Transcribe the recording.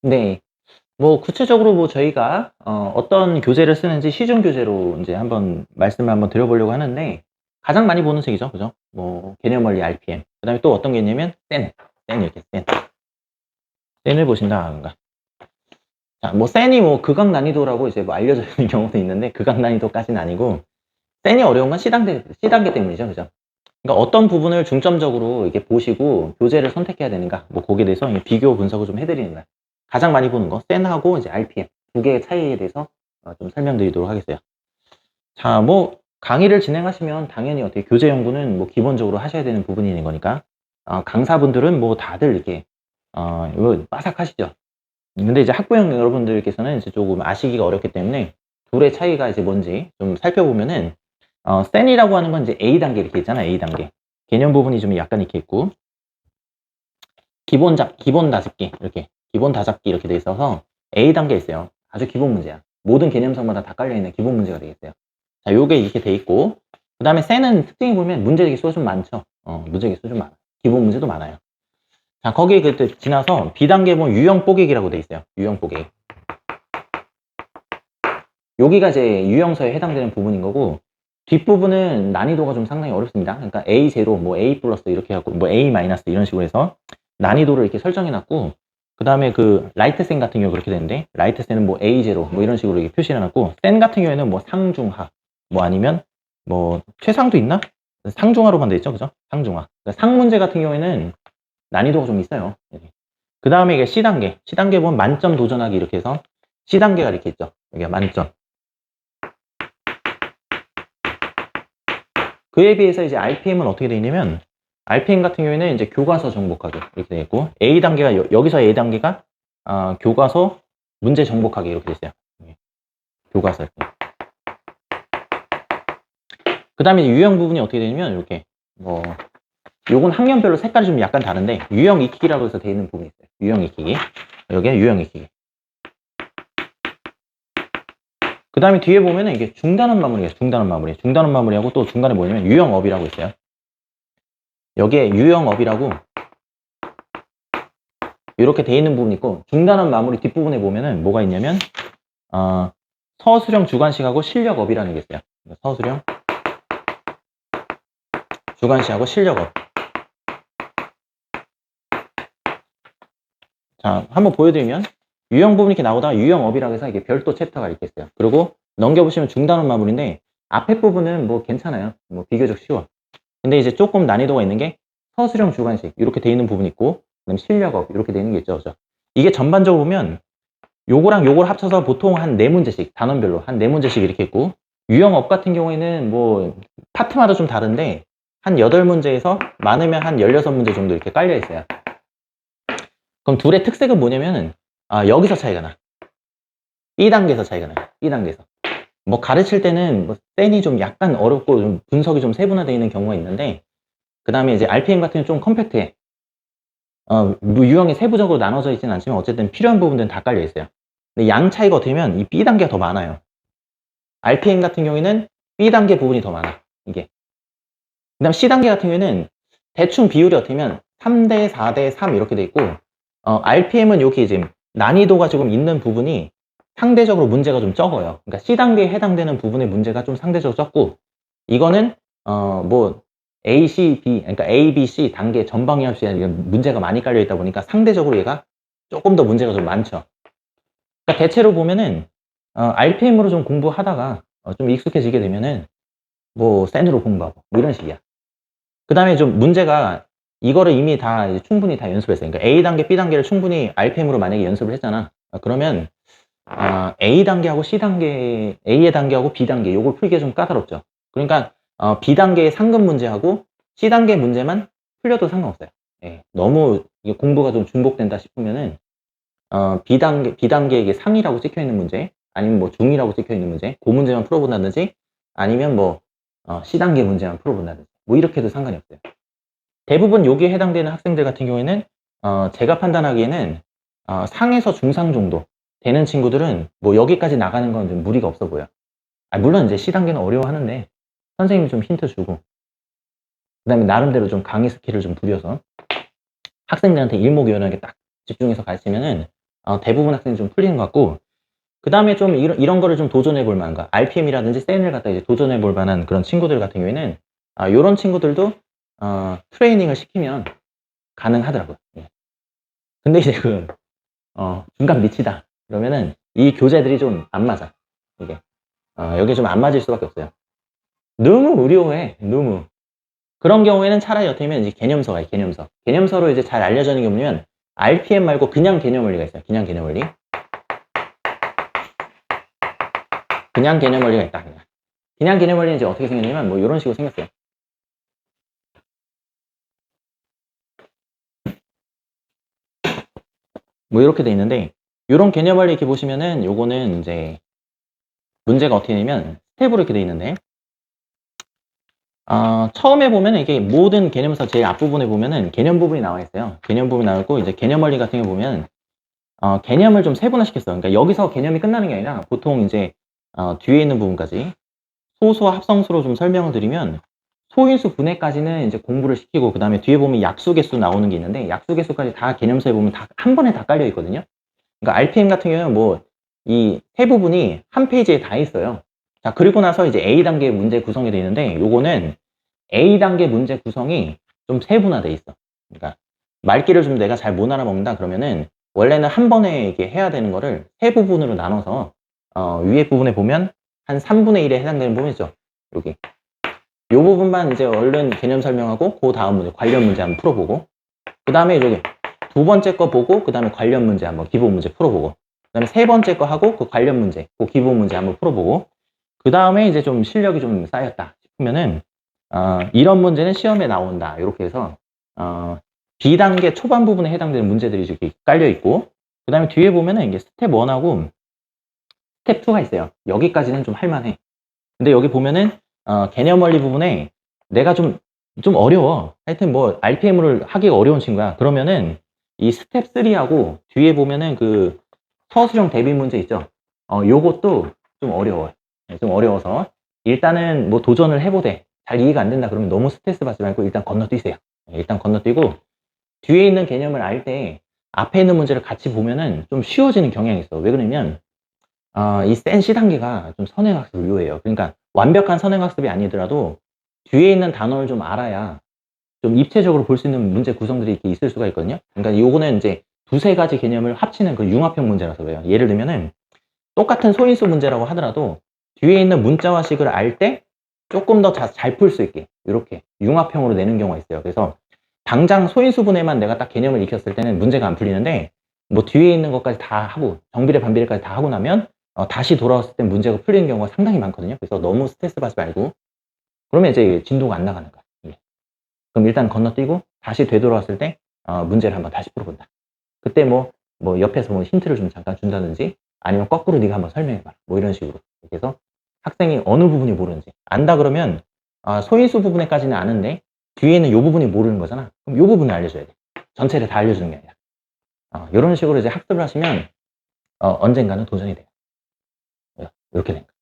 네. 뭐 구체적으로 뭐 저희가 어떤 교재를 쓰는지 시중 교재로 이제 한번 말씀을 한번 드려보려고 하는데, 가장 많이 보는 책이죠. 그죠? 뭐 개념 원리 RPM. 그다음에 또 어떤 게 있냐면 센 이렇게 센을 보신다든가. 자, 뭐 센이 뭐 극악 난이도라고 이제 뭐 알려져 있는 경우도 있는데, 극악 난이도까지는 아니고, 센이 어려운 건 C단계 때문이죠. 그죠? 그러니까 어떤 부분을 중점적으로 이렇게 보시고 교재를 선택해야 되는가, 뭐 거기에 대해서 비교 분석을 좀 해드리는 거예요. 가장 많이 보는 거 센하고 이제 RPM 두 개의 차이에 대해서 좀 설명드리도록 하겠어요. 자, 뭐 강의를 진행하시면 당연히 어떻게 교재 연구는 뭐 기본적으로 하셔야 되는 부분이 있는 거니까, 강사분들은 뭐 다들 이렇게 이거 빠삭하시죠. 근데 이제 학부형 여러분들께서는 이제 조금 아시기가 어렵기 때문에 둘의 차이가 이제 뭔지 좀 살펴보면은, 센이라고 하는 건 이제 A단계 이렇게 있잖아요. A단계. 개념 부분이 좀 약간 이렇게 있고, 기본 다잡기 이렇게, 기본 다잡기 이렇게 돼 있어서 A단계 있어요. 아주 기본 문제야. 모든 개념성마다 다 깔려있는 기본 문제가 되겠어요. 자, 요게 이렇게 돼 있고, 그 다음에 센은 특징이 보면 문제 개수가 좀 많죠. 문제 개수 좀 많아. 기본 문제도 많아요. 자, 거기에 그때 지나서 B단계 보면 유형 뽀개기라고 돼 있어요. 유형 뽀개기. 여기가 이제 유형서에 해당되는 부분인 거고, 뒷부분은 난이도가 좀 상당히 어렵습니다. 그러니까 A0, 뭐 A 플러스 이렇게 해갖고, 뭐 A 마이너스 이런 식으로 해서 난이도를 이렇게 설정해 놨고, 그 다음에 그 라이트센 같은 경우 그렇게 되는데, 라이트센은 뭐 A0 뭐 이런 식으로 이렇게 표시해 놨고, 센 같은 경우에는 뭐 상중하, 뭐 아니면 뭐 최상도 있나? 상중하로만 돼 있죠. 그죠? 상중하. 그러니까 상 문제 같은 경우에는 난이도가 좀 있어요. 그 다음에 이게 C단계 보면 만점 도전하기 이렇게 해서 C단계가 이렇게 있죠. 여기가 만점. 그에 비해서 이제 RPM은 어떻게 되어 있냐면, RPM 같은 경우에는 이제 교과서 정복하기 이렇게 되어 있고, A단계가 여기서 A단계가 교과서 문제 정복하기 이렇게 되어 있어요. 교과서 이렇게. 그 다음에 유형 부분이 어떻게 되냐면 이렇게, 뭐 요건 학년별로 색깔이 좀 약간 다른데, 유형 익히기라고 해서 되어 있는 부분이 있어요. 유형 익히기. 여기에 유형 익히기. 그 다음에 뒤에 보면은 이게 중단원 마무리예요. 중단원 마무리하고 또 중간에 뭐냐면 유형업이라고 있어요. 여기에 유형업이라고 이렇게 돼 있는 부분이 있고, 중단원 마무리 뒷부분에 보면은 뭐가 있냐면, 서술형 주관식하고 실력업이라는 게 있어요. 서술형 주관식하고 실력업. 자, 한번 보여드리면, 유형 부분이 이렇게 나오다가 유형업이라고 해서 이게 별도 챕터가 이렇게 있어요. 그리고 넘겨보시면 중단원 마무리인데, 앞에 부분은 뭐 괜찮아요. 뭐 비교적 쉬워. 근데 이제 조금 난이도가 있는 게 서술형 주관식 이렇게 돼 있는 부분이 있고, 그다음 실력업 이렇게 돼 있는 게 있죠. 그죠? 이게 전반적으로 보면 요거랑 요걸 합쳐서 보통 한 4문제씩, 단원별로 한 4문제씩 이렇게 있고, 유형업 같은 경우에는 뭐 파트마다 좀 다른데 한 8문제에서 많으면 한 16문제 정도 이렇게 깔려 있어요. 그럼 둘의 특색은 뭐냐면은, 여기서 차이가 나. B단계에서 차이가 나요. B단계에서. 뭐 가르칠 때는 뭐 센이 좀 약간 어렵고 좀 분석이 좀 세분화되어 있는 경우가 있는데, 그 다음에 이제 RPM 같은 경우는 좀 컴팩트해. 뭐 유형이 세부적으로 나눠져 있지는 않지만 어쨌든 필요한 부분들은 다 깔려 있어요. 근데 양 차이가 어떻게 보면 이 B단계가 더 많아요. RPM 같은 경우에는 B단계 부분이 더 많아, 이게. 그 다음 C단계 같은 경우에는 대충 비율이 어떻게 보면 3대 4대 3 이렇게 돼 있고, RPM은 여기 이제 난이도가 조금 있는 부분이 상대적으로 문제가 좀 적어요. 그러니까 C단계에 해당되는 부분의 문제가 좀 상대적으로 적고, 이거는 뭐 A, C, B, 그러니까 A, B, C 단계 전방위합수에 문제가 많이 깔려 있다 보니까 상대적으로 얘가 조금 더 문제가 좀 많죠. 그러니까 대체로 보면은 RPM으로 좀 공부하다가 좀 익숙해지게 되면은 뭐 센으로 공부하고 뭐 이런 식이야. 그 다음에 좀 문제가 이거를 이미 다 이제 충분히 다 연습했어요. 그러니까 A단계, B단계를 충분히 RPM으로 만약에 연습을 했잖아. 그러면 A단계하고 C단계, A의 단계하고 B단계 요걸 풀기가 좀 까다롭죠. 그러니까 B단계의 상급 문제하고 C단계 문제만 풀려도 상관없어요. 예, 너무 이게 공부가 좀 중복된다 싶으면은 B단계 이게 상이라고 찍혀 있는 문제, 아니면 뭐 중이라고 찍혀 있는 문제, 그 문제만 풀어본다든지, 아니면 뭐 C단계 문제만 풀어본다든지, 뭐 이렇게 해도 상관이 없어요. 대부분 여기에 해당되는 학생들 같은 경우에는 제가 판단하기에는 상에서 중상 정도 되는 친구들은 뭐 여기까지 나가는 건 좀 무리가 없어 보여. 물론 이제 C단계는 어려워하는데 선생님이 좀 힌트 주고, 그 다음에 나름대로 좀 강의 스킬을 좀 부려서 학생들한테 일목요연하게 딱 집중해서 가르치면은 대부분 학생이 좀 풀리는 것 같고, 그 다음에 좀 이런 거를 좀 도전해 볼 만한 거, RPM이라든지 센을 갖다 이제 도전해 볼 만한 그런 친구들 같은 경우에는, 요런 친구들도, 트레이닝을 시키면 가능하더라고요. 예. 근데 이제 중간 밑이다. 그러면은 이 교재들이 좀 안 맞아. 이게. 여기 좀 안 맞을 수밖에 없어요. 너무 의료해. 너무. 그런 경우에는 차라리 어떻게 하면 이제 개념서가 있어요. 개념서. 개념서로 이제 잘 알려져 있는 게 뭐냐면, RPM 말고 그냥 개념 원리가 있어요. 그냥 개념 원리. 그냥 개념 원리가 있다. 그냥 개념 원리는 이제 어떻게 생겼냐면, 뭐 이런 식으로 생겼어요. 뭐 이렇게 돼 있는데, 이런 개념 원리 이렇게 보시면은 요거는 이제 문제가 어떻게 되냐면 스텝으로 이렇게 돼 있는데, 처음에 보면은 이게 모든 개념서 제일 앞부분에 보면은 개념 부분이 나와 있어요. 개념 부분이 나와 있고, 이제 개념 원리 같은 거 보면 개념을 좀 세분화시켰어요. 그러니까 여기서 개념이 끝나는 게 아니라 보통 이제 뒤에 있는 부분까지 소수와 합성수로 좀 설명을 드리면, 소인수 분해까지는 이제 공부를 시키고, 그 다음에 뒤에 보면 약수 개수 나오는 게 있는데, 약수 개수까지 다 개념서에 보면 다 한 번에 다 깔려 있거든요. 그러니까 RPM 같은 경우는 뭐 이 세 부분이 한 페이지에 다 있어요. 자, 그리고 나서 이제 A 단계 문제 구성이 되어 있는데, 요거는 A 단계 문제 구성이 좀 세분화돼 있어. 그러니까 말귀를 좀 내가 잘 못 알아먹는다 그러면은, 원래는 한 번에 이렇게 해야 되는 거를 세 부분으로 나눠서 위에 부분에 보면 한 3분의 1에 해당되는 부분 있죠. 여기 요 부분만 이제 얼른 개념 설명하고, 그 다음 문제 관련 문제 한번 풀어보고, 그 다음에 저기 두 번째 거 보고, 그 다음에 관련 문제 한번 기본 문제 풀어보고, 그 다음에 세 번째 거 하고 그 관련 문제, 그 기본 문제 한번 풀어보고, 그 다음에 이제 좀 실력이 좀 쌓였다 싶으면은 이런 문제는 시험에 나온다. 이렇게 해서 B단계 초반 부분에 해당되는 문제들이 이렇게 깔려 있고, 그 다음에 뒤에 보면은 이게 스텝 1하고 스텝 2가 있어요. 여기까지는 좀 할만해. 근데 여기 보면은 개념 원리 부분에 내가 좀 어려워. 하여튼 뭐 RPM을 하기가 어려운 친구야. 그러면은 이 스텝 3하고 뒤에 보면은 그 서술형 대비 문제 있죠. 요것도 좀 어려워요. 좀 어려워서 일단은 뭐 도전을 해보되 잘 이해가 안 된다 그러면 너무 스트레스 받지 말고 일단 건너뛰세요. 일단 건너뛰고, 뒤에 있는 개념을 알 때 앞에 있는 문제를 같이 보면은 좀 쉬워지는 경향이 있어. 왜 그러냐면 이 센 C 단계가 좀 선행학습을 요해요. 그러니까 완벽한 선행학습이 아니더라도 뒤에 있는 단어를 좀 알아야 좀 입체적으로 볼 수 있는 문제 구성들이 이렇게 있을 수가 있거든요. 그러니까 요거는 이제 두세 가지 개념을 합치는 그 융합형 문제라서 그래요. 예를 들면은 똑같은 소인수 문제라고 하더라도 뒤에 있는 문자화식을 알 때 조금 더 잘 풀 수 있게 이렇게 융합형으로 내는 경우가 있어요. 그래서 당장 소인수 분해만 내가 딱 개념을 익혔을 때는 문제가 안 풀리는데, 뭐 뒤에 있는 것까지 다 하고 정비례 반비례까지 다 하고 나면 다시 돌아왔을 때 문제가 풀리는 경우가 상당히 많거든요. 그래서 너무 스트레스 받지 말고, 그러면 이제 진도가 안 나가는 거야. 예. 그럼 일단 건너뛰고 다시 되돌아왔을 때 문제를 한번 다시 풀어본다. 그때 뭐 옆에서 뭐 힌트를 좀 잠깐 준다든지, 아니면 거꾸로 네가 한번 설명해봐라. 뭐 이런 식으로. 그래서 학생이 어느 부분이 모르는지 안다 그러면 소인수 부분에까지는 아는데 뒤에는 이 부분이 모르는 거잖아. 그럼 이 부분을 알려줘야 돼. 전체를 다 알려주는 게 아니라. 이런 식으로 이제 학습을 하시면 언젠가는 도전이 돼요. 이렇게 됩니다.